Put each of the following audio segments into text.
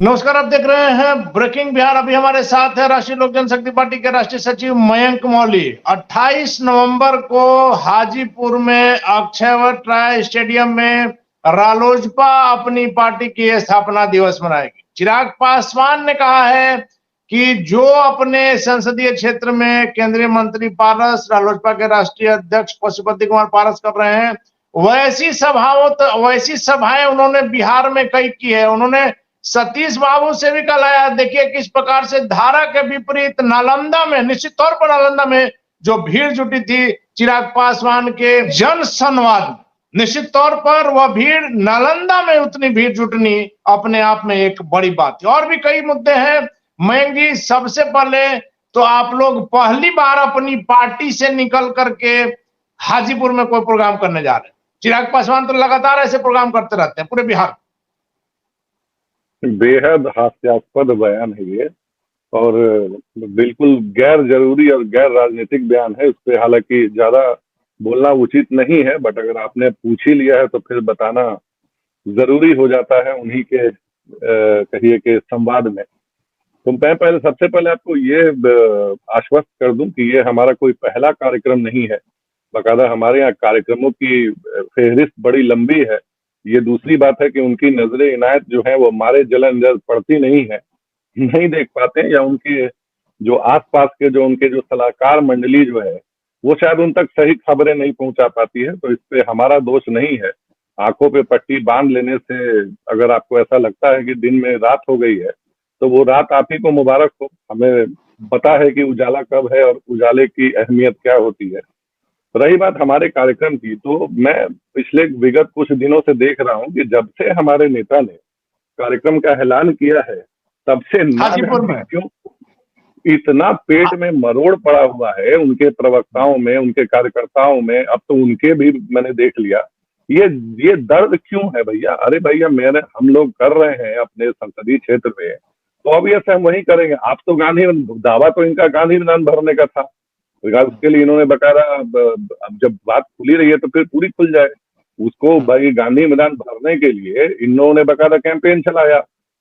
नमस्कार, आप देख रहे हैं ब्रेकिंग बिहार। अभी हमारे साथ है राष्ट्रीय लोक जनशक्ति पार्टी के राष्ट्रीय सचिव मयंक मौली। 28 नवंबर को हाजीपुर में अक्षयवट राय स्टेडियम में रालोजपा अपनी पार्टी की स्थापना दिवस मनाएगी। चिराग पासवान ने कहा है कि जो अपने संसदीय क्षेत्र में केंद्रीय मंत्री पारस, रालोजपा के राष्ट्रीय अध्यक्ष पशुपति कुमार पारस कर रहे हैं, वैसी सभाएं उन्होंने बिहार में कई की है। उन्होंने सतीश बाबू से भी कहलाया। देखिए किस प्रकार से धारा के विपरीत नालंदा में, निश्चित तौर पर नालंदा में जो भीड़ जुटी थी चिराग पासवान के जन संवाद में, निश्चित तौर पर वह भीड़, नालंदा में उतनी भीड़ जुटनी अपने आप में एक बड़ी बात है। और भी कई मुद्दे हैं। मयंक जी, सबसे पहले तो आप लोग पहली बार अपनी पार्टी से निकल करके हाजीपुर में कोई प्रोग्राम करने जा रहे हैं। चिराग पासवान तो लगातार ऐसे प्रोग्राम करते रहते हैं पूरे बिहार। बेहद हास्यास्पद बयान है ये, और बिल्कुल गैर जरूरी और गैर राजनीतिक बयान है। इस पे हालांकि ज्यादा बोलना उचित नहीं है, बट अगर आपने पूछ ही लिया है तो फिर बताना जरूरी हो जाता है उन्हीं के कहिए के संवाद में। तो मैं सबसे पहले आपको ये आश्वस्त कर दूं कि ये हमारा कोई पहला कार्यक्रम नहीं है। बाकायदा हमारे यहाँ कार्यक्रमों की फेहरिस्त बड़ी लंबी है। ये दूसरी बात है कि उनकी नजरे इनायत जो है वो हमारे जलंधर पड़ती नहीं है, नहीं देख पाते हैं, या उनके जो आसपास के जो उनके जो सलाहकार मंडली जो है वो शायद उन तक सही खबरें नहीं पहुंचा पाती है। तो इस पे हमारा दोष नहीं है। आंखों पे पट्टी बांध लेने से अगर आपको ऐसा लगता है कि दिन में रात हो गई है तो वो रात आप ही को मुबारक हो। हमें पता है कि उजाला कब है और उजाले की अहमियत क्या होती है। रही बात हमारे कार्यक्रम की, तो मैं पिछले विगत कुछ दिनों से देख रहा हूं कि जब से हमारे नेता ने कार्यक्रम का ऐलान किया है तब से हाजीपुर में क्यों इतना पेट में मरोड़ पड़ा हुआ है उनके प्रवक्ताओं में, उनके कार्यकर्ताओं में। अब तो उनके भी मैंने देख लिया। ये दर्द क्यों है भैया? अरे भैया, हम लोग कर रहे हैं अपने संसदीय क्षेत्र में, तो ऑब्वियस हम वही करेंगे। आप तो गांधी दावा तो इनका गांधी मैदान भरने का था, उसके लिए इन्होंने बकायदा, अब जब बात खुली रही है तो फिर पूरी खुल जाए। उसको भाई गांधी मैदान भरने के लिए इन्होंने बकायदा कैंपेन चलाया,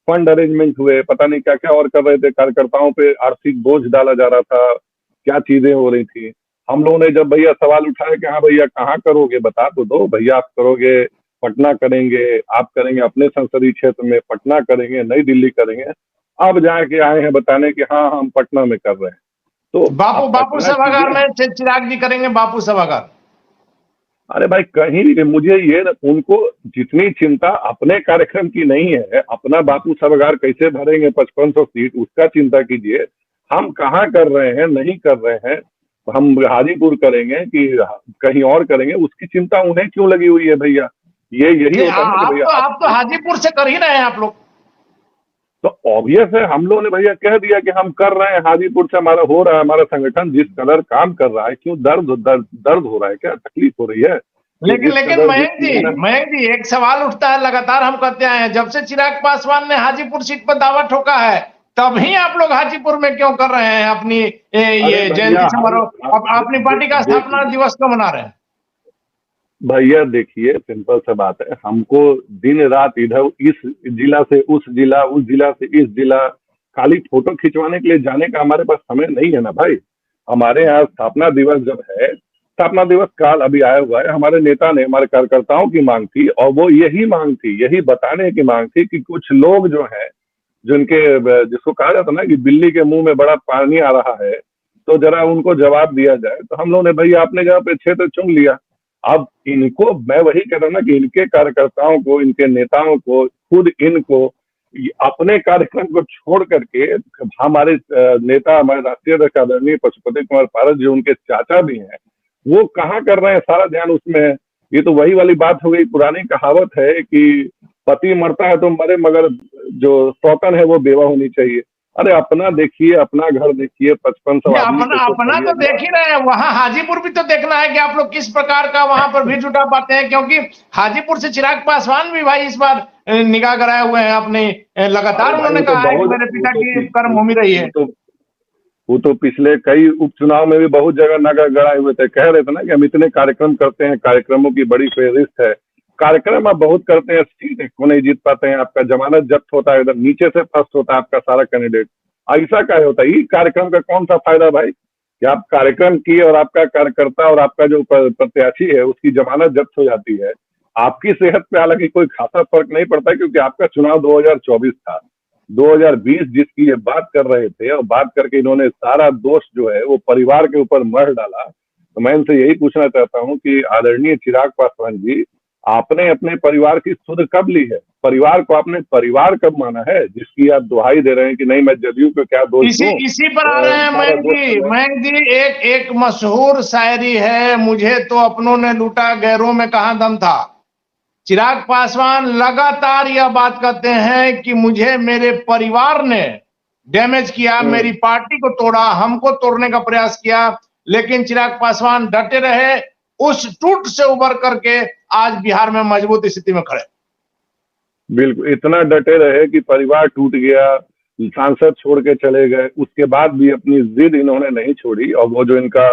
फंड अरेंजमेंट हुए, पता नहीं क्या क्या और कर रहे थे। कार्यकर्ताओं पे आर्थिक बोझ डाला जा रहा था, क्या चीजें हो रही थी। हम लोगों ने जब भैया सवाल उठाया कि हाँ भैया कहाँ करोगे, बता तो दो भैया। आप करोगे पटना करेंगे, आप करेंगे अपने संसदीय क्षेत्र में, पटना करेंगे, नई दिल्ली करेंगे। अब जाके आए हैं बताने कि हाँ हम पटना में कर रहे हैं। तो बापू सभागार में चिराग जी करेंगे, बापू सभागार। अरे भाई कहीं भी, मुझे ये उनको जितनी चिंता अपने कार्यक्रम की नहीं है, अपना बापू सभागार कैसे भरेंगे 5500 सीट, उसका चिंता कीजिए। हम कहाँ कर रहे हैं, नहीं कर रहे हैं, हम हाजीपुर करेंगे कि कहीं और करेंगे, उसकी चिंता उन्हें क्यों लगी हुई है भैया? यही होता है ना भैया। आप तो हाजीपुर से कर ही रहे हैं आप लोग। तो ऑब्वियस है, हम लोगों ने भैया कह दिया कि हम कर रहे हैं, हाजीपुर से हमारा हो रहा है। हमारा संगठन जिस कलर काम कर रहा है, क्यों दर्द हो रहा है, क्या तकलीफ हो रही है? लेकिन मयंक जी एक सवाल उठता है, लगातार हम कहते आए हैं, जब से चिराग पासवान ने हाजीपुर सीट पर दावा ठोका है तभी आप लोग हाजीपुर में क्यों कर रहे हैं अपनी ये जयंती समारोह, अपनी पार्टी का स्थापना दिवस क्यों मना रहे हैं? भैया देखिए, सिंपल सा बात है, हमको दिन रात इधर इस जिला से उस जिला, उस जिला से इस जिला, खाली फोटो खिंचवाने के लिए जाने का हमारे पास समय नहीं है ना भाई। हमारे यहाँ स्थापना दिवस जब है, स्थापना दिवस काल अभी आया हुआ है, हमारे नेता ने, हमारे कार्यकर्ताओं की मांग थी, और वो यही मांग थी, यही बताने की मांग थी कि कुछ लोग जो है, जिनके, जिसको कहा जाता ना कि बिल्ली के मुंह में बड़ा पानी आ रहा है, तो जरा उनको जवाब दिया जाए। तो हम लोगों ने भैया अपने जगह पे क्षेत्र चुन लिया। अब इनको, मैं वही कह रहा हूं ना कि इनके कार्यकर्ताओं को, इनके नेताओं को, खुद इनको अपने कार्यक्रम को छोड़ करके, हमारे नेता, हमारे राष्ट्रीय अध्यक्ष आदरणीय पशुपति कुमार पारस जो उनके चाचा भी हैं, वो कहाँ कर रहे हैं, सारा ध्यान उसमें है। ये तो वही वाली बात हो गई, पुरानी कहावत है कि पति मरता है तो मरे, मगर जो सौतन है वो बेवा होनी चाहिए। अरे अपना देखिए, अपना घर देखिए, 5500 अपना तो देख ही रहे हैं। वहां हाजीपुर भी तो देखना है कि आप लोग किस प्रकार का वहां पर भीड़ जुटा पाते हैं, क्योंकि हाजीपुर से चिराग पासवान भी भाई इस बार निगाह गड़ाए हुए हैं अपने। लगातार उन्होंने कहा है कि मेरे पिता की कर्मभूमि रही है। वो तो पिछले कई उपचुनाव में भी बहुत जगह नगर गड़ाए हुए थे, कह रहे थे ना कि हम इतने कार्यक्रम करते हैं, कार्यक्रमों की बड़ी फेहरिस्त है, कार्यक्रम आप बहुत करते हैं, सीट को नहीं जीत पाते हैं, आपका जमानत जब्त होता है, इधर नीचे से फर्स्ट होता है आपका सारा कैंडिडेट। ऐसा क्या होता है? ये कार्यक्रम का कौन सा फायदा भाई कि आप कार्यक्रम किए और आपका कार्यकर्ता और आपका जो प्रत्याशी है उसकी जमानत जब्त हो जाती है। आपकी सेहत पे हालांकि कोई खासा फर्क नहीं पड़ता है, क्योंकि आपका चुनाव 2024 था। 2020 जिसकी ये बात कर रहे थे और बात करके इन्होंने सारा दोष जो है वो परिवार के ऊपर मढ़ डाला। तो मैं इनसे यही पूछना चाहता हूं कि आदरणीय चिराग पासवान जी, आपने अपने परिवार की सुध कब ली है? परिवार को आपने परिवार कब माना है, जिसकी आप दुहाई दे रहे हैं कि नहीं मैं जदयू को क्या दोष दूं? इसी पर आ रहे हैं मयंक जी, एक मशहूर शायरी है, मुझे तो अपनों ने लूटा गैरों में कहां दम था। चिराग पासवान लगातार यह बात करते हैं कि मुझे मेरे परिवार ने डैमेज किया, मेरी पार्टी को तोड़ा, हमको तोड़ने का प्रयास किया, लेकिन चिराग पासवान डटे रहे, उस टूट से उबर करके आज बिहार में मजबूत स्थिति में खड़े। बिल्कुल, इतना डटे रहे कि परिवार टूट गया, सांसद छोड़ के चले गए, उसके बाद भी अपनी जिद इन्होंने नहीं छोड़ी। और वो जो इनका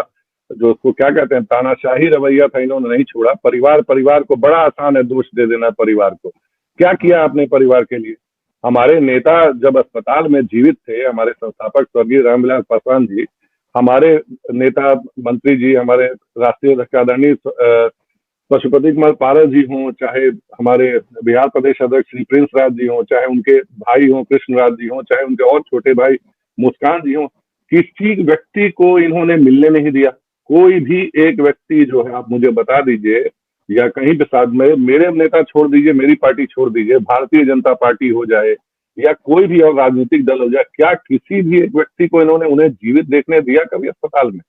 जो उसको क्या कहते हैं तानाशाही रवैया था, इन्होंने नहीं छोड़ा। परिवार को बड़ा आसान है दोष दे देना परिवार को। क्या किया आपने परिवार के लिए? हमारे नेता जब अस्पताल में जीवित थे, हमारे संस्थापक स्वर्गीय रामविलास पासवान जी, हमारे नेता मंत्री जी, हमारे राष्ट्रीय अध्यक्ष आदरणीय पशुपति कुमार पारस जी हों, चाहे हमारे बिहार प्रदेश अध्यक्ष श्री प्रिंस राज जी हों, चाहे उनके भाई हों कृष्ण राज जी हों, चाहे उनके और छोटे भाई मुस्कान जी हों, किसी व्यक्ति को इन्होंने मिलने नहीं दिया। कोई भी एक व्यक्ति जो है आप मुझे बता दीजिए, या कहीं पे साथ में मेरे नेता छोड़ दीजिए, मेरी पार्टी छोड़ दीजिए, भारतीय जनता पार्टी हो जाए या कोई भी और राजनीतिक दल हो जाए, क्या किसी भी एक व्यक्ति को इन्होंने उन्हें जीवित देखने दिया कभी अस्पताल में?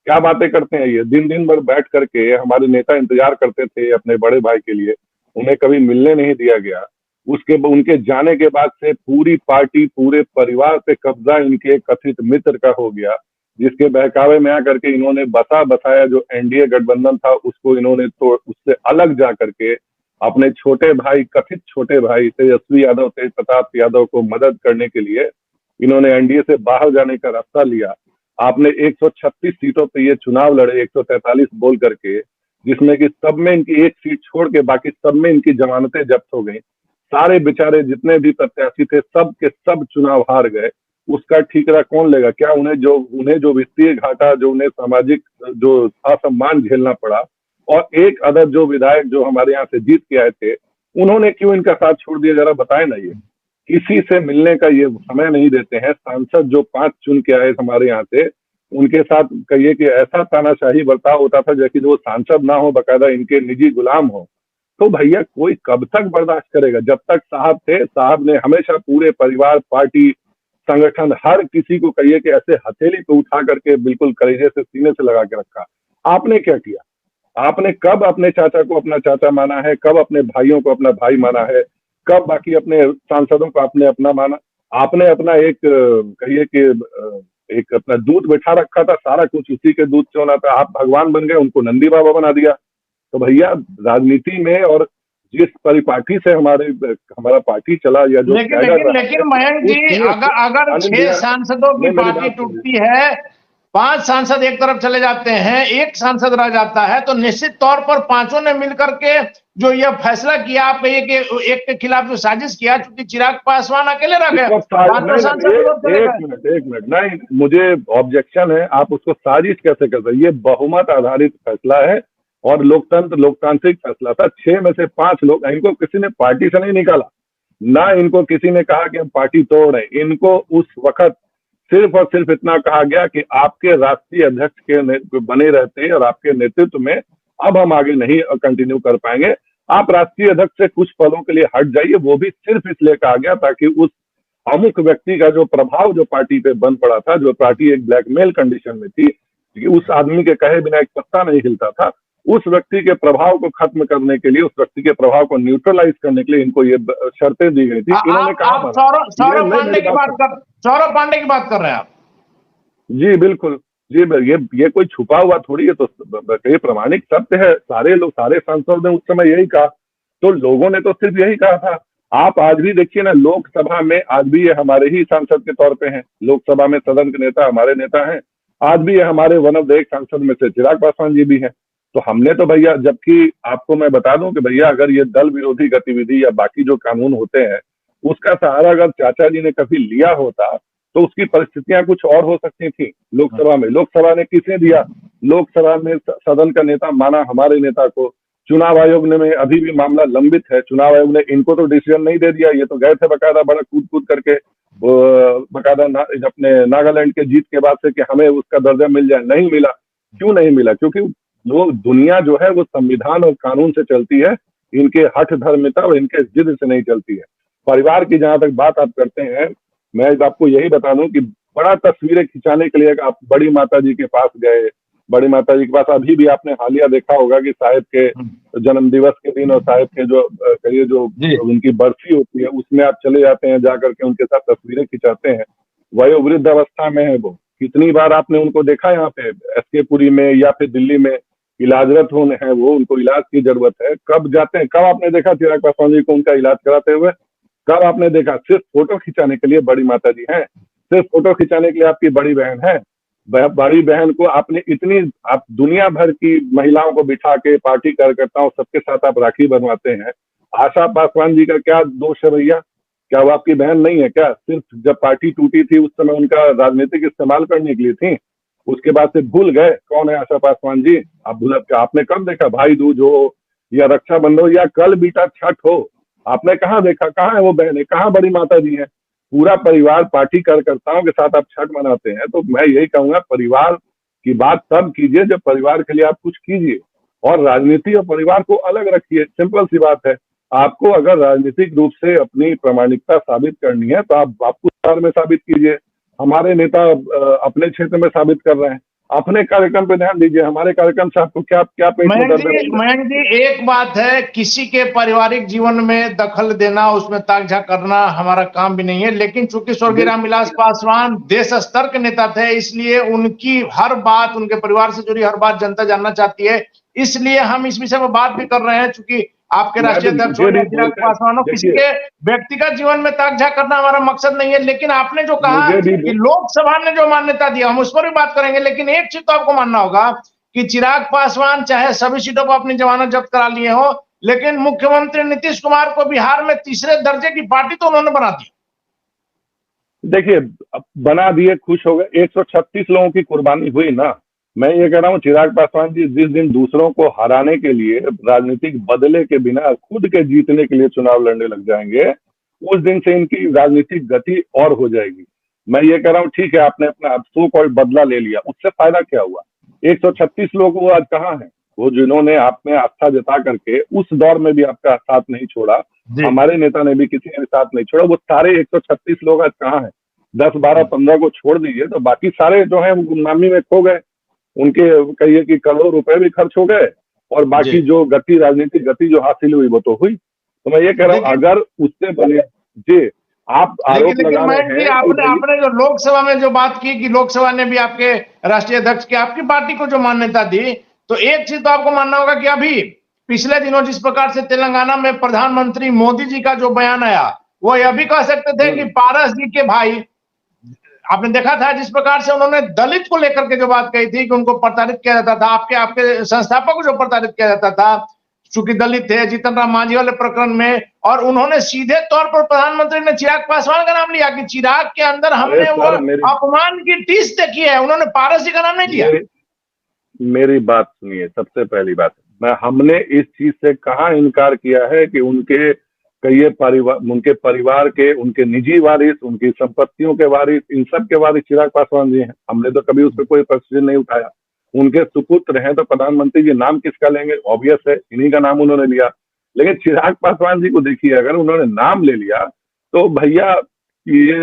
क्या बातें करते हैं ये? दिन भर बैठ करके हमारे नेता इंतजार करते थे अपने बड़े भाई के लिए, उन्हें कभी मिलने नहीं दिया गया। उनके जाने के बाद से पूरी पार्टी, पूरे परिवार पे कब्जा इनके कथित मित्र का हो गया, जिसके बहकावे में आकर के इन्होंने बसा बसाया जो एनडीए गठबंधन था उसको इन्होंने तो उससे अलग जा करके अपने छोटे भाई, कथित छोटे भाई तेजस्वी यादव, तेज प्रताप यादव को मदद करने के लिए इन्होंने एनडीए से बाहर जाने का रास्ता लिया। आपने 136 सीटों पे ये चुनाव लड़े, 143 बोल करके, जिसमें कि सब में इनकी एक सीट छोड़ के बाकी सब में इनकी जमानतें जब्त हो गई। सारे बेचारे जितने भी प्रत्याशी थे सब के सब चुनाव हार गए। उसका ठीकरा कौन लेगा? क्या उन्हें जो वित्तीय घाटा, जो उन्हें सामाजिक जो असम्मान झेलना पड़ा, और एक अदर जो विधायक जो हमारे यहाँ से जीत के आए थे, उन्होंने क्यों इनका साथ छोड़ दिया? जरा बताएं ना। ये किसी से मिलने का ये समय नहीं देते हैं। सांसद जो 5 चुन के आए हमारे यहाँ से, उनके साथ कहिए कि ऐसा तानाशाही बर्ताव होता था जैसे वो सांसद ना हो, बकायदा इनके निजी गुलाम हो। तो भैया कोई कब तक बर्दाश्त करेगा? जब तक साहब थे, साहब ने हमेशा पूरे परिवार, पार्टी, संगठन, हर किसी को कहिए कि ऐसे हथेली पे उठा करके बिल्कुल कलेजे से सीने से लगा के रखा। आपने क्या किया? आपने कब अपने चाचा को अपना चाचा माना है? कब अपने भाइयों को अपना भाई माना है? कब बाकी अपने सांसदों को आपने अपना माना? आपने अपना एक कहिए कि एक अपना दूध बैठा रखा था, सारा कुछ उसी के दूध से होना था। आप भगवान बन गए, उनको नंदी बाबा बना दिया। तो भैया राजनीति में और जिस परिपाटी से हमारा पार्टी चला, या जो लेकिन मयंक जी, अगर 6 सांसदों की पार्टी टूटती है, 5 सांसद एक तरफ चले जाते हैं, एक सांसद रह जाता है, तो निश्चित तौर पर पांचों ने मिलकर के जो यह फैसला किया, आप कहिए कि एक के खिलाफ जो साजिश किया, क्योंकि चिराग पासवान अकेले रह गए, पांचों सांसद। एक मिनट नहीं, मुझे ऑब्जेक्शन है। आप उसको साजिश कैसे कर सकते? ये बहुमत आधारित फैसला है और लोकतांत्रिक फैसला था। 6 में से 5 लोग, इनको किसी ने पार्टी से नहीं निकाला, ना इनको किसी ने कहा कि हम पार्टी तोड़ रहे। इनको उस वक्त सिर्फ और सिर्फ इतना कहा गया कि आपके राष्ट्रीय अध्यक्ष के बने रहते और आपके नेतृत्व में अब हम आगे नहीं कंटिन्यू कर पाएंगे, आप राष्ट्रीय अध्यक्ष से कुछ पलों के लिए हट जाइए। वो भी सिर्फ इसलिए कहा गया ताकि उस अमुक व्यक्ति का जो प्रभाव जो पार्टी पे बन पड़ा था, जो पार्टी एक ब्लैकमेल कंडीशन में थी, उस आदमी के कहे बिना एक पत्ता नहीं हिलता था, उस व्यक्ति के प्रभाव को खत्म करने के लिए, उस व्यक्ति के प्रभाव को न्यूट्रलाइज करने के लिए इनको ये शर्तें दी गई थी। इन्होंने कहा सौरभ पांडे की बात कर रहे हैं आप? जी बिल्कुल जी, ये कोई छुपा हुआ थोड़ी है, तो ये प्रमाणिक सत्य है। सारे सांसद ने उस समय यही कहा, तो लोगों ने तो सिर्फ यही कहा था। आप आज भी देखिए ना, लोकसभा में आज भी ये हमारे ही सांसद के तौर पे हैं, लोकसभा में सदन के नेता हमारे नेता हैं। आज भी ये हमारे वन ऑफ द एक सांसद में से चिराग पासवान जी भी हैं। तो हमने तो भैया, जबकि आपको मैं बता दूं कि भैया अगर ये दल विरोधी गतिविधि या बाकी जो कानून होते हैं उसका सहारा अगर चाचा जी ने कभी लिया होता तो उसकी परिस्थितियां कुछ और हो सकती थी। लोकसभा में, लोकसभा ने किसे दिया? लोकसभा में सदन का नेता माना हमारे नेता को। चुनाव आयोग ने में अभी भी मामला लंबित है, चुनाव आयोग ने इनको तो डिसीजन नहीं दे दिया, ये तो गए थे बकायदा बड़ा कूद कूद करके बकायदा अपने नागालैंड के जीत के बाद से कि हमें उसका दर्जा मिल जाए, नहीं मिला। क्यों नहीं मिला? क्योंकि वो दुनिया जो है वो संविधान और कानून से चलती है, इनके हठ धर्मिता और इनके जिद से नहीं चलती है। परिवार की जहां तक बात आप करते हैं, मैं आपको यही बता दूं कि बड़ा तस्वीरें खिंचाने के लिए आप बड़ी माता जी के पास गए, बड़ी माता जी के पास अभी भी आपने हालिया देखा होगा कि साहिब के जन्म दिवस के दिन और साहिब के जो कहिए जो उनकी बरसी होती है उसमें आप चले जाते हैं, जाकर के उनके साथ तस्वीरें खिंचाते हैं। वयोवृद्ध अवस्था में है वो। कितनी बार आपने उनको देखा यहाँ पे एसके पुरी में या फिर दिल्ली में इलाजरत है वो, उनको इलाज की जरूरत है। कब जाते हैं? कब आपने देखा चिराग पासवान जी को उनका इलाज कराते हुए? कब आपने देखा? सिर्फ फोटो खिंचाने के लिए बड़ी माता जी हैं, सिर्फ फोटो खिंचाने के लिए आपकी बड़ी बहन है। बड़ी बहन को आपने इतनी, आप दुनिया भर की महिलाओं को बिठा के पार्टी कार्यकर्ताओं सबके साथ आप राखी बनवाते हैं। आशा पासवान जी का क्या दोष है भैया? क्या वो आपकी बहन नहीं है क्या? सिर्फ जब पार्टी टूटी थी उस समय उनका राजनीतिक इस्तेमाल करने के लिए थी, उसके बाद से भूल गए कौन है आशा पासवान जी? आप भूल, आपने कब देखा? भाई दूज हो या रक्षाबंधन हो या कल बीता छठ हो, आपने कहाँ देखा? कहाँ है वो बहन है? कहाँ बड़ी माता जी है? पूरा परिवार पार्टी कार्यकर्ताओं के साथ आप छठ मनाते हैं। तो मैं यही कहूंगा, परिवार की बात तब कीजिए जब परिवार के लिए आप कुछ कीजिए, और राजनीति और परिवार को अलग रखिए। सिंपल सी बात है। आपको अगर राजनीतिक रूप से अपनी प्रामाणिकता साबित करनी है तो आप कुछ में साबित कीजिए। हमारे नेता अपने क्षेत्र में साबित कर रहे हैं, अपने कार्यक्रम पे ध्यान दीजिए। हमारे कार्यक्रम से आपको क्या क्या पेट में दर्द है? मयंक जी, एक बात है, किसी के पारिवारिक जीवन में दखल देना, उसमें ताक-झाक करना हमारा काम भी नहीं है, लेकिन चूंकि स्वर्गीय रामविलास पासवान देश स्तर के नेता थे, इसलिए उनकी हर बात, उनके परिवार से जुड़ी हर बात जनता जानना चाहती है। इसलिए हम इस विषय में बात भी कर रहे हैं, चूंकि आपके राष्ट्रीय अध्यक्ष चिराग पासवान, किसी के व्यक्तिगत जीवन में ताक-झाक करना हमारा मकसद नहीं है। लेकिन आपने जो कहा कि लोकसभा ने जो मान्यता दी, हम उस पर भी बात करेंगे, लेकिन एक चीज तो आपको मानना होगा कि चिराग पासवान चाहे सभी सीटों पर अपनी जमानत जब्त करा लिए हो, लेकिन मुख्यमंत्री नीतीश कुमार को बिहार में तीसरे दर्जे की पार्टी तो उन्होंने बना दी। देखिए, बना दिए, खुश हो गए। 136 लोगों की कुर्बानी हुई ना। मैं ये कह रहा हूँ, चिराग पासवान जी जिस दिन दूसरों को हराने के लिए राजनीतिक बदले के बिना खुद के जीतने के लिए चुनाव लड़ने लग जाएंगे, उस दिन से इनकी राजनीतिक गति और हो जाएगी। मैं ये कह रहा हूँ, ठीक है आपने अपना सो कॉल्ड बदला ले लिया, उससे फायदा क्या हुआ? 136 लोग वो आज कहाँ हैं? वो जिन्होंने आप में आस्था जता करके उस दौर में भी आपका साथ नहीं छोड़ा, हमारे नेता ने भी किसी ने साथ नहीं छोड़ा, वो सारे 136 लोग आज कहाँ हैं? 10, 12, 15 को छोड़ दीजिए तो बाकी सारे जो हैं वो गुमनामी में खो गए। उनके कहिए कि करोड़ों रुपए भी खर्च हो गए, और बाकी जो गति, राजनीतिक गति जो हासिल हुई वो तो हुई। तो मैं ये कह रहा हूँ, अगर उससे बने जी आप आरोप लगा रहे हैं। आपने जो लोकसभा में जो बात की कि लोकसभा ने भी आपके राष्ट्रीय अध्यक्ष की, आपकी पार्टी को जो मान्यता दी, तो एक चीज तो आपको मानना होगा कि अभी पिछले दिनों जिस प्रकार से तेलंगाना में प्रधानमंत्री मोदी जी का जो बयान आया, वो यह भी कह सकते थे कि पारस जी के भाई, आपने देखा था जिस प्रकार से उन्होंने दलित को लेकर के जो बात कही थी कि उनको प्रताड़ित किया जाता था, आपके संस्थापक को जो प्रताड़ित किया जाता था चूंकि दलित थे, जीतन राम मांझी वाले प्रकरण में, और उन्होंने सीधे तौर पर प्रधानमंत्री ने चिराग पासवान का नाम लिया कि चिराग के अंदर हमने वो अपमान की टीस देखी है, उन्होंने पारस जी का नाम नहीं लिया। मेरी बात सुनिए, सबसे पहली बात, हमने इस चीज से कहाँ इनकार किया है कि उनके उनके परिवार के, उनके निजी वारिस, उनकी संपत्तियों के वारिस, इन सब के वारिस चिराग पासवान जी हैं। हमने तो कभी उस पर कोई प्रश्न नहीं उठाया। उनके सुपुत्र हैं तो प्रधानमंत्री जी नाम किसका लेंगे? ऑब्वियस है, इन्हीं का नाम उन्होंने लिया। लेकिन चिराग पासवान जी को देखिए, अगर उन्होंने नाम ले लिया तो भैया ये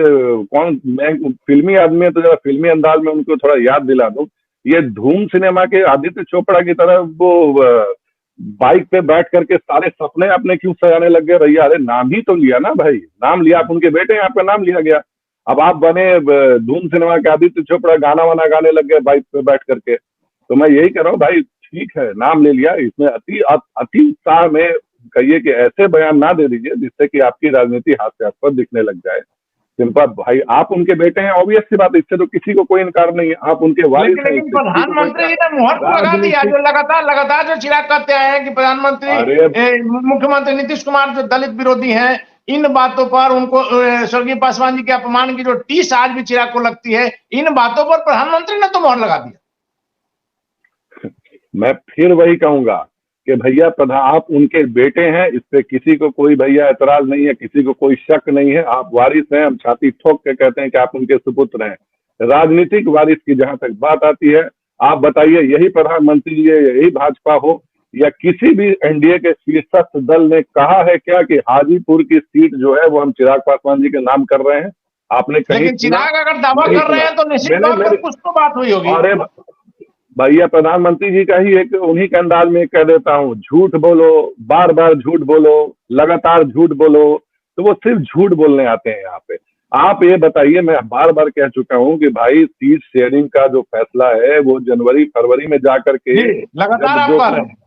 कौन, मैं फिल्मी आदमी है तो जरा फिल्मी अंदाज में उनको थोड़ा याद दिला दूं। ये धूम सिनेमा के आदित्य चोपड़ा की तरह वो बाइक पे बैठ करके सारे सपने अपने क्यों सजाने लग गए भैया? अरे नाम ही तो लिया ना भाई, नाम लिया, आप उनके बेटे हैं, आपका नाम लिया गया। अब आप बने धूम सिनेमा के आदित्य चोपड़ा, गाना वाना गाने लग गए बाइक पे बैठ करके। तो मैं यही कह रहा हूँ भाई, ठीक है नाम ले लिया, इसमें अति उत्साह में कहिए कि ऐसे बयान ना दे दीजिए जिससे कि आपकी राजनीति हास्यास्पद दिखने लग जाए। सिंपल भाई, आप उनके बेटे हैं, ऑब्वियस सी बात है, इससे तो किसी को कोई इनकार नहीं है, आप उनके वारिस हैं, लेकिन इससे किसी को कोई प्रधानमंत्री जी इनकार। ने मुहर तो लगा दिया, राजनीतिक, जो लगातार लगातार जो चिराग करते आए हैं कि प्रधानमंत्री अरे मुख्यमंत्री नीतीश कुमार जो दलित विरोधी हैं, इन बातों पर उनको स्वर्गीय पासवान जी के अपमान की जो टीस आज भी चिराग को लगती है, इन बातों पर प्रधानमंत्री ने तो मुहर लगा दिया। मैं फिर वही कहूंगा कि भैया प्रधान, आप उनके बेटे हैं, इस पे किसी को कोई भैया एतराज नहीं है, किसी को कोई शक नहीं है, आप वारिस हैं, हम छाती ठोक के कहते हैं कि आप उनके सुपुत्र हैं। राजनीतिक वारिस की जहां तक बात आती है, आप बताइए, यही प्रधानमंत्री है, यही भाजपा हो या किसी भी एनडीए के शीर्षस्थ दल ने कहा है क्या कि हाजीपुर की सीट जो है वो हम चिराग पासवान जी के नाम कर रहे हैं? आपने कहीं लेकिन सुना? चिराग अगर दावा नहीं कर रहे सुना। हैं तो निश्चित मैंने तौर पर मेरे कुछ तो बात हुई होगी। अरे भैया, प्रधानमंत्री जी का ही एक उन्हीं के अंदाज में कह देता हूँ, झूठ बोलो, बार बार झूठ बोलो, लगातार झूठ बोलो, तो वो सिर्फ झूठ बोलने आते हैं यहाँ पे। आप ये बताइए, मैं बार बार कह चुका हूँ कि भाई सीट शेयरिंग का जो फैसला है वो जनवरी फरवरी में जाकर के, लगातार जब आप जो कह रहे हैं।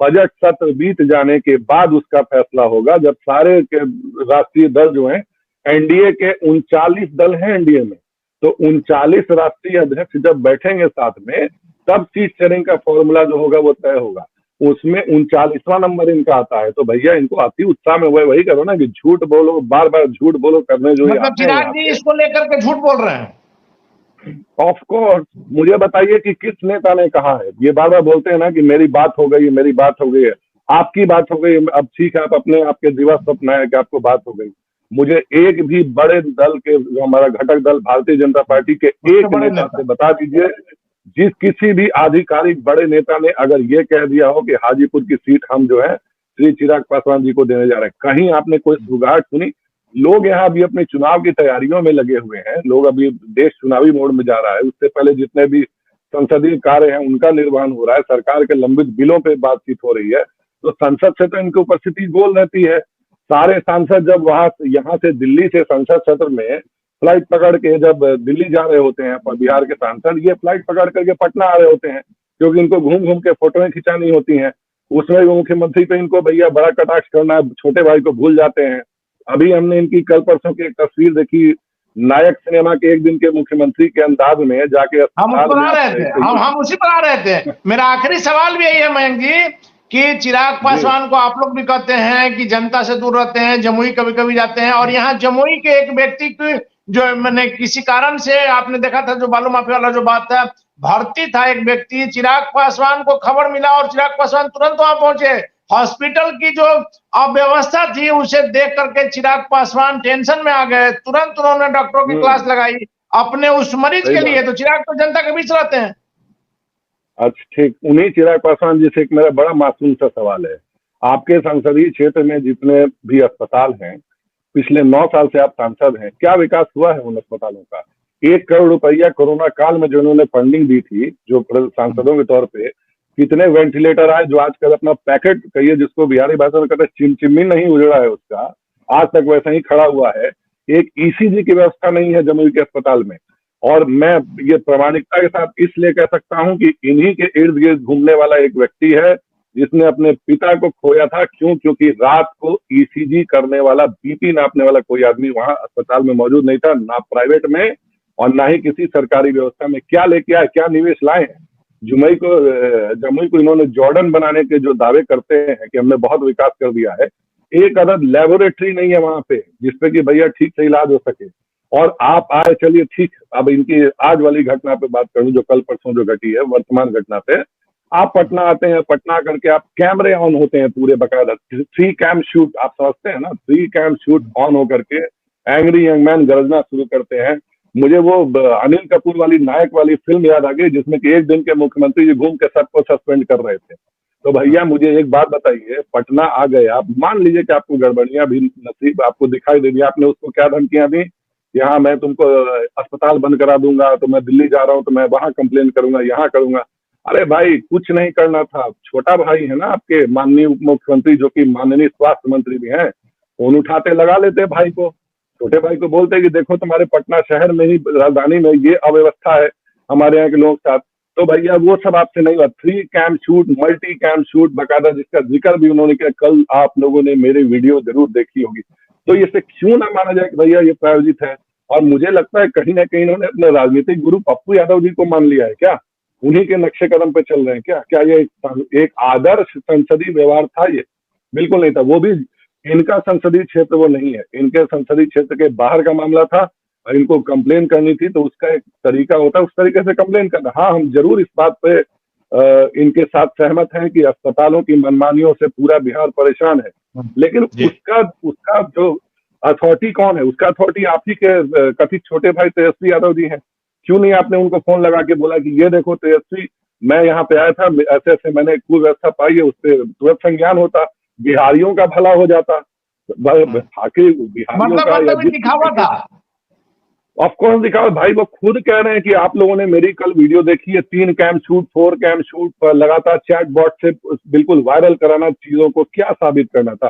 बजट सत्र बीत जाने के बाद उसका फैसला होगा, जब सारे के राष्ट्रीय दल जो हैं, एनडीए के 39 दल हैं एनडीए में, तो 39 राष्ट्रीय अध्यक्ष जब बैठेंगे साथ में, तब सीट शेयरिंग का फॉर्मूला जो होगा वो तय होगा, उसमें 39वां नंबर इनका आता है। तो भैया इनको अति उत्साह में वही करो ना कि झूठ बोलो, बार बार झूठ बोलो करने जो मतलब चिराग जी इसको लेकर के झूठ बोल रहे हैं। ऑफ कोर्स, मुझे बताइए कि किस नेता ने कहा है? ये बार बार बोलते हैं ना कि मेरी बात हो गई, मेरी बात हो गई है, आपकी बात हो गई, अब ठीक है, आप अपने आपके दिवस स्वप्न है कि आपको बात हो गई। मुझे एक भी बड़े दल के, जो हमारा घटक दल भारतीय जनता पार्टी के, एक नेता से बता दीजिए, जिस किसी भी आधिकारिक बड़े नेता ने अगर ये कह दिया हो कि हाजीपुर की सीट हम जो है श्री चिराग पासवान जी को देने जा रहे हैं। कहीं आपने कोई सुगाहट सुनी? लोग यहाँ अभी अपने चुनाव की तैयारियों में लगे हुए हैं, लोग अभी, देश चुनावी मोड में जा रहा है, उससे पहले जितने भी संसदीय कार्य हैं उनका निर्वहन हो रहा है, सरकार के लंबित बिलों पे बातचीत हो रही है, तो संसद से तो इनकी उपस्थिति गोल रहती है। सारे सांसद जब यहाँ से दिल्ली से संसद सत्र में फ्लाइट पकड़ के जब दिल्ली जा रहे होते हैं, बिहार के सांसद ये फ्लाइट पकड़ करके पटना आ रहे होते हैं, क्योंकि इनको घूम घूम के फोटोएं खिंचानी होती हैं। उसमें भी मुख्यमंत्री पे इनको भैया बड़ा कटाक्ष करना है, छोटे भाई को भूल जाते हैं। अभी हमने इनकी कल परसों की एक तस्वीर देखी, नायक सिनेमा के एक दिन के मुख्यमंत्री के अंदाज में जाके हम उसी पर आ रहे थे। मेरा आखिरी सवाल भी यही है मयंक जी कि चिराग पासवान को आप लोग भी कहते हैं कि जनता से दूर रहते हैं, जमुई कभी कभी जाते हैं, और यहाँ जमुई के एक व्यक्ति की जो मैंने किसी कारण से आपने देखा था, जो बालू माफिया वाला जो बात था, भर्ती था एक व्यक्ति, चिराग पासवान को खबर मिला और चिराग पासवान तुरंत वहां पहुंचे। हॉस्पिटल की जो अव्यवस्था थी उसे देख करके चिराग पासवान टेंशन में आ गए, तुरंत उन्होंने डॉक्टरों की क्लास लगाई अपने उस मरीज के लिए। तो चिराग तो जनता के बीच रहते हैं। अच्छा ठीक, उन्हीं चिराग पासवान जी से एक मेरा बड़ा मासूम सा सवाल है। आपके संसदीय क्षेत्र में जितने भी अस्पताल हैं, पिछले 9 साल से आप सांसद हैं, क्या विकास हुआ है उन अस्पतालों का? 1 करोड़ रुपया कोरोना काल में जो उन्होंने फंडिंग दी थी, जो सांसदों के तौर पे, कितने वेंटिलेटर आए जो आजकल अपना पैकेट कहिए जिसको बिहारी भाषा में कहते हैं, चिमचिमी नहीं उजड़ा है उसका, आज तक वैसा ही खड़ा हुआ है। एक ईसीजी की व्यवस्था नहीं है जमुई के अस्पताल में। और मैं ये प्रामाणिकता के साथ इसलिए कह सकता हूं कि इन्हीं के इर्द गिर्द घूमने वाला एक व्यक्ति है जिसने अपने पिता को खोया था। क्यों? क्योंकि रात को ईसीजी करने वाला, बीपी नापने वाला कोई आदमी वहां अस्पताल में मौजूद नहीं था, ना प्राइवेट में और ना ही किसी सरकारी व्यवस्था में। क्या लेके आए, क्या निवेश लाए हैं? जमुई को इन्होंने जॉर्डन बनाने के जो दावे करते हैं कि हमने बहुत विकास कर दिया है, एक अदद लेबोरेटरी नहीं है वहां पे जिसपे कि भैया ठीक से इलाज हो सके। और आप आए, चलिए ठीक, अब इनकी आज वाली घटना पे बात करूं जो कल परसों जो घटी है, वर्तमान घटना पे। आप पटना आते हैं, पटना करके आप कैमरे ऑन होते हैं पूरे बकायदा, 3 कैम शूट, आप समझते हैं ना, 3 कैम शूट ऑन होकर के एंग्री यंग मैन गरजना शुरू करते हैं। मुझे वो अनिल कपूर वाली नायक वाली फिल्म याद आ गई जिसमें कि एक दिन के मुख्यमंत्री जी घूम के सबको सस्पेंड कर रहे थे। तो भैया मुझे एक बात बताइए, पटना आ गए आप, मान लीजिए कि आपको गड़बड़ियां भी नसीब आपको दिखाई दे दी, आपने उसको क्या धमकियां दी, यहाँ मैं तुमको अस्पताल बंद करा दूंगा, तो मैं दिल्ली जा रहा हूँ तो मैं वहां कंप्लेन करूंगा, यहाँ करूंगा। अरे भाई कुछ नहीं करना था, छोटा भाई है ना आपके माननीय उप मुख्यमंत्री जो कि माननीय स्वास्थ्य मंत्री भी हैं, फोन उठाते लगा लेते भाई को, छोटे भाई को बोलते कि देखो तुम्हारे पटना शहर में ही, राजधानी में ये अव्यवस्था है हमारे यहाँ के लोगों के साथ। तो भैया वो सब आपसे नहीं हुआ। 3 cam shoot, multi cam shoot बकायदा, जिसका जिक्र भी उन्होंने किया, कल आप लोगों ने मेरी वीडियो जरूर देखी होगी। तो इसे क्यों ना माना जाए कि भैया ये प्रायोजित है। और मुझे लगता है कहीं ना कहीं इन्होंने अपने राजनीतिक गुरु पप्पू यादव जी को मान लिया है क्या, उन्हीं के नक्शे कदम पे चल रहे हैं क्या? क्या ये एक आदर्श संसदीय व्यवहार था? ये बिल्कुल नहीं था। वो भी इनका संसदीय क्षेत्र वो नहीं है, इनके संसदीय क्षेत्र के बाहर का मामला था और इनको कंप्लेन करनी थी तो उसका एक तरीका होता है, उस तरीके से कंप्लेन करना। हाँ, हम जरूर इस बात पे इनके साथ सहमत हैं कि अस्पतालों की मनमानियों से पूरा बिहार परेशान है, लेकिन उसका जो अथॉरिटी कौन है? उसका अथॉरिटी आप ही के कथित छोटे भाई तेजस्वी यादव जी हैं। क्यों नहीं आपने उनको फोन लगा के बोला कि ये देखो तेजस्वी, मैं यहाँ पे आया था, ऐसे ऐसे मैंने कुव्यवस्था पाई है, उस पर तुरंत संज्ञान होता, बिहारियों का भला हो जाता। बिहारियों का दिखावा था। ऑफकोर्स दिखावा भाई, वो खुद कह रहे हैं कि आप लोगों ने मेरी कल वीडियो देखी है, 3 कैम शूट 4 कैम शूट पर लगातार चैट बॉट से बिल्कुल वायरल कराना, चीजों को क्या साबित करना था।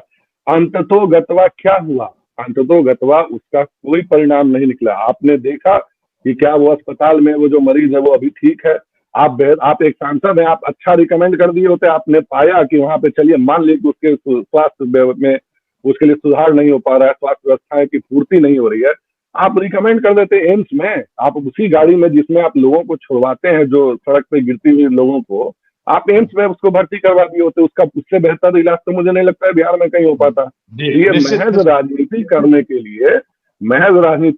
अंततोगत्वा क्या हुआ? अंततोगत्वा उसका कोई परिणाम नहीं निकला। आपने देखा कि क्या वो अस्पताल में वो जो मरीज है वो अभी ठीक है? आप एक सांसद हैं, आप अच्छा रिकमेंड कर दिए होते, आपने पाया कि वहां पे चलिए मान लीजिए कि उसके स्वास्थ्य में उसके लिए सुधार नहीं हो पा रहा है, स्वास्थ्य व्यवस्था की पूर्ति नहीं हो रही है, आप रिकमेंड कर देते एम्स में। आप उसी गाड़ी में जिसमें आप लोगों को छुड़वाते हैं, जो सड़क पे गिरती हुई लोगों को, आप एम्स में उसको भर्ती करवा दिए होते। उसका उससे बेहतर इलाज तो मुझे नहीं लगता है बिहार में कहीं हो पाता। ये महज राजनीति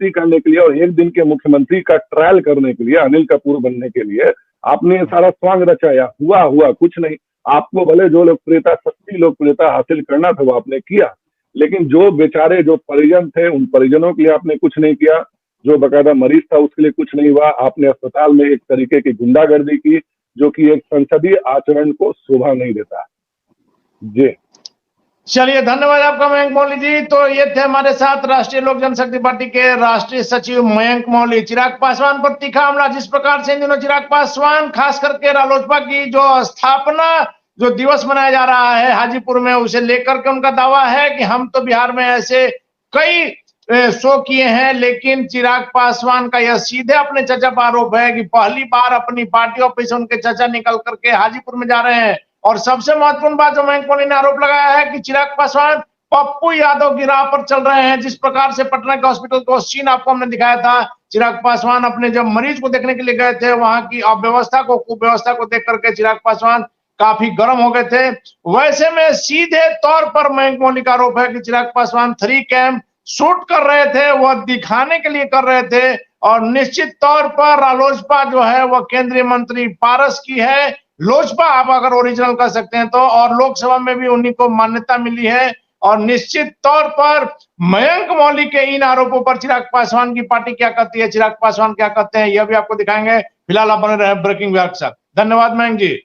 करने के लिए और एक दिन के मुख्यमंत्री का ट्रायल करने के लिए, अनिल कपूर बनने के लिए आपने ये सारा स्वांग रचाया। हुआ कुछ नहीं। आपको भले जो लोकप्रियता, सस्ती लोकप्रियता हासिल करना था वो आपने किया, लेकिन जो बेचारे जो परिजन थे उन परिजनों के लिए आपने कुछ नहीं किया। जो बकायदा मरीज था उसके लिए कुछ नहीं हुआ। आपने अस्पताल में एक तरीके की गुंडागर्दी की जो कि एक संसदीय आचरण को शोभा नहीं देता। जी चलिए, धन्यवाद आपका मयंक मौली जी। तो ये थे हमारे साथ राष्ट्रीय लोक जनशक्ति पार्टी के राष्ट्रीय सचिव मयंक मौली। चिराग पासवान पर तीखा हमला, जिस प्रकार से इन दिनों चिराग पासवान खास करके रालोसपा की जो स्थापना जो दिवस मनाया जा रहा है हाजीपुर में, उसे लेकर के उनका दावा है कि हम तो बिहार में ऐसे कई शो किए हैं, लेकिन चिराग पासवान का यह सीधे अपने चचा पर आरोप है कि पहली बार अपनी पार्टी ऑफिस से उनके चचा निकल करके हाजीपुर में जा रहे हैं। और सबसे महत्वपूर्ण बात जो मयंक मौली ने आरोप लगाया है कि चिराग पासवान पप्पू यादव की राह पर चल रहे हैं। जिस प्रकार से पटना के हॉस्पिटल को सीन आपको हमने दिखाया था, चिराग पासवान अपने जब मरीज को देखने के लिए गए थे, वहां की अव्यवस्था को, कुव्यवस्था को देख करके चिराग पासवान काफी गर्म हो गए थे। वैसे में सीधे तौर पर मयंक मौली का आरोप है कि चिराग पासवान 3 कैम शूट कर रहे थे, वह दिखाने के लिए कर रहे थे। और निश्चित तौर पर रालोसपा जो है वह केंद्रीय मंत्री पारस की है, लोजपा आप अगर ओरिजिनल कर सकते हैं तो, और लोकसभा में भी उन्हीं को मान्यता मिली है। और निश्चित तौर पर मयंक मौली के इन आरोपों पर चिराग पासवान की पार्टी क्या कहती है, चिराग पासवान क्या कहते हैं, यह भी आपको दिखाएंगे। फिलहाल आप बने रहे ब्रेकिंग बिहार के साथ। धन्यवाद मयंक जी।